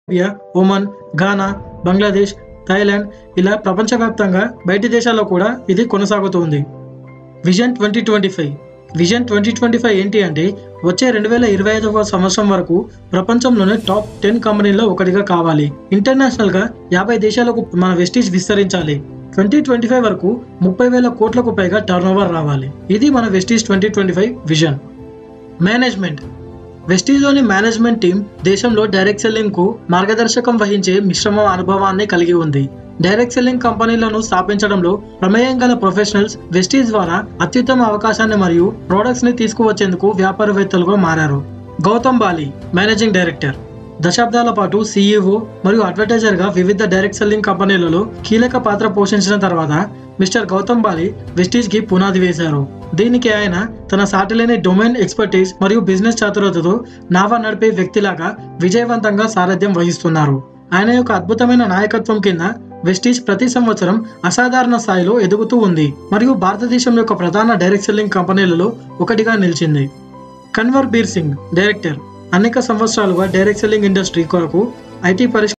India, Oman, Ghana, Bangladesh, Thailand ఇలా ప్రపంచవ్యాప్తంగా బయటి దేశాల్లో కూడా ఇది కొనసాగుతుంది. విజన్ 2025 విజన్ 2025 ఏంటి అంటే వచ్చే 2025వ సంవత్సరం వరకు ప్రపంచంలోనే టాప్ 10 కంపెనీల్లో ఒకటిగా కావాలి. ఇంటర్నేషనల్గా 50 దేశాలకు మన వెస్టీజ్ విస్తరించాలి. 2025 వరకు 30,000 కోట్లకు పైగా టర్నోవర్ రావాలి. ఇది మన వెస్టీజ్ 2025 విజన్. మేనేజ్మెంట్. వెస్టీజ్లోని మేనేజ్మెంట్ టీం దేశంలో డైరెక్ట్ సెల్లింగ్కు మార్గదర్శకం వహించే మిశ్రమ అనుభవాన్ని కలిగి ఉంది. డైరెక్ట్ సెల్లింగ్ కంపెనీలను స్థాపించడంలో ప్రమేయం గల ప్రొఫెషనల్స్ వెస్టీజ్ ద్వారా అత్యుత్తమ అవకాశాన్ని మరియు ప్రొడక్ట్స్ ని తీసుకువచ్చేందుకు వ్యాపారవేత్తలుగా మారారు. గౌతమ్ బాలి, మేనేజింగ్ డైరెక్టర్, దశాబ్దాల పాటు సీఈఓ మరియు అడ్వర్టైజర్గా వివిధ డైరెక్ట్ సెల్లింగ్ కంపెనీలలో కీలక పాత్ర పోషించిన తర్వాత మిస్టర్ గౌతమ్ బాలి వెస్టీజ్కి పునాది వేశారు. దీనికి ఆయన తన సాటిలేని డొమైన్ ఎక్స్పర్టీస్ మరియు బిజినెస్ చాతురతతో నావా నడిపే వ్యక్తిలాగా విజయవంతంగా సారథ్యం వహిస్తున్నారు. ఆయన యొక్క అద్భుతమైన నాయకత్వం కింద వెస్టీజ్ ప్రతి సంవత్సరం అసాధారణ స్థాయిలో ఎదుగుతూ ఉంది మరియు భారతదేశం యొక్క ప్రధాన డైరెక్ట్ సెల్లింగ్ కంపెనీలలో ఒకటిగా నిలిచింది. కన్వర్ బీర్ సింగ్, డైరెక్టర్, అనేక సంవత్సరాలుగా డైరెక్ట్ సెల్లింగ్ ఇండస్ట్రీ కొరకు ఐటీ